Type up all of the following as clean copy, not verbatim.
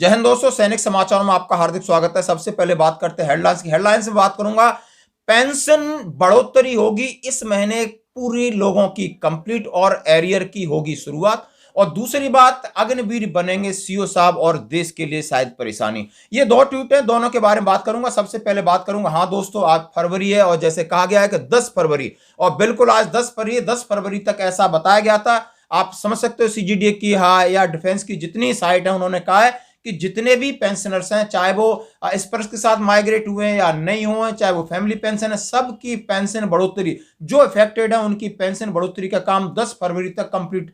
जय हिंद दोस्तों, सैनिक समाचार में आपका हार्दिक स्वागत है। सबसे पहले बात करते हैं हेडलाइंस की। हेडलाइंस में बात करूंगा, पेंशन बढ़ोतरी होगी इस महीने, पूरी लोगों की कंप्लीट और एरियर की होगी शुरुआत। और दूसरी बात, अग्निवीर बनेंगे सीओ साहब और देश के लिए शायद परेशानी। ये दो ट्वीट है, दोनों के बारे में बात करूंगा। सबसे पहले बात करूंगा, हाँ दोस्तों, आज फरवरी है और जैसे कहा गया है कि 10 फरवरी, और बिल्कुल आज 10 फरवरी, 10 फरवरी तक ऐसा बताया गया था। आप समझ सकते हो, सीजीडीए की हाँ या डिफेंस की जितनी साइट है, उन्होंने कहा है कि जितने भी पेंशनर्स हैं, चाहे वो स्पर्श के साथ माइग्रेट हुए हैं या नहीं हुए, चाहे वो फैमिली पेंशन है, सबकी पेंशन बढ़ोतरी, जो इफेक्टेड है उनकी पेंशन बढ़ोतरी का काम 10 फरवरी तक कंप्लीट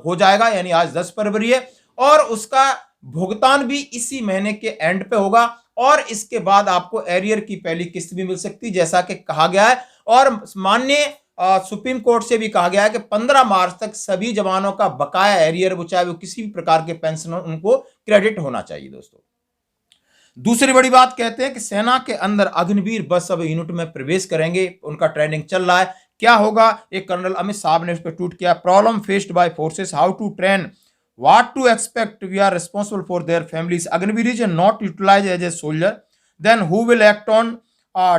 हो जाएगा। यानी आज 10 फरवरी है और उसका भुगतान भी इसी महीने के एंड पे होगा। और इसके बाद आपको एरियर की पहली किस्त भी मिल सकती है, जैसा कि कहा गया है। और माननीय सुप्रीम कोर्ट से भी कहा गया है कि 15 मार्च तक सभी जवानों का बकाया एरियर, वो चाहे वो किसी भी प्रकार के पेंशन, उनको क्रेडिट होना चाहिए दोस्तों। दूसरी बड़ी बात कहते हैं कि सेना के अंदर अग्निवीर बस अब यूनिट में प्रवेश करेंगे, उनका ट्रेनिंग चल रहा है। क्या होगा, एक कर्नल अमित साहब ने उस पर ट्वीट किया, problem faced by forces, how to train, what to expect, we are responsible for their families. Agnivir is not utilized as a soldier, then who will act on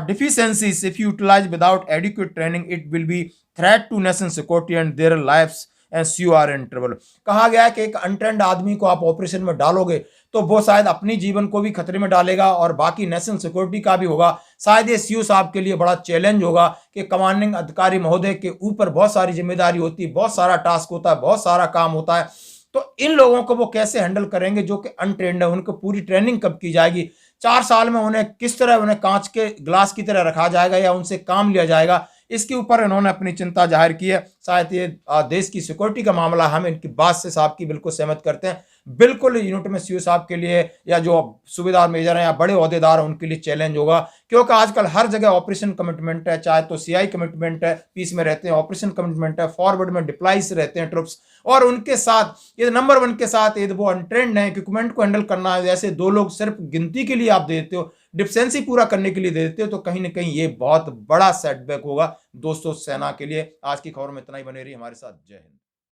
deficiencies? If you utilize without adequate training, it will be threat to nation security and their lives and you are in trouble. कहा गया है कि एक untrained आदमी को आप operation में डालोगे तो वो शायद अपनी जीवन को भी खतरे में डालेगा और बाकी नेशनल सिक्योरिटी का भी होगा। शायद ये सीओ साहब के लिए बड़ा चैलेंज होगा कि कमांडिंग अधिकारी महोदय के ऊपर बहुत सारी जिम्मेदारी होती है, बहुत सारा टास्क होता है, बहुत सारा काम होता है। तो इन लोगों को वो कैसे हैंडल करेंगे जो कि अनट्रेंड है? उनको पूरी ट्रेनिंग कब की जाएगी? 4 साल में उन्हें किस तरह, उन्हें कांच के ग्लास की तरह रखा जाएगा या उनसे काम लिया जाएगा? इसके ऊपर इन्होंने अपनी चिंता जाहिर की है। शायद ये देश की सिक्योरिटी का मामला, हम इनकी बात से साहब की बिल्कुल सहमत करते हैं। बिल्कुल यूनिट में सीओ साहब के लिए या जो सूबेदार मेजर हैं या बड़े ओहदेदार हैं, उनके लिए चैलेंज होगा, क्योंकि आजकल हर जगह ऑपरेशन कमिटमेंट है। चाहे तो सीआई कमिटमेंट है, पीस में रहते हैं, ऑपरेशन कमिटमेंट है, फॉरवर्ड में डिप्लाइज रहते हैं ट्रुप्स, और उनके साथ ये नंबर 1 के साथ ये वो अनट्रेंड है, इक्विपमेंट को हैंडल करना है। जैसे 2 लोग सिर्फ गिनती के लिए आप देते हो, डिफेंसी पूरा करने के लिए दे देते हो, तो कहीं ना कहीं ये बहुत बड़ा सेटबैक होगा दोस्तों सेना के लिए। आज की खबर में इतना ही, बने रही हमारे साथ। जय हिंद।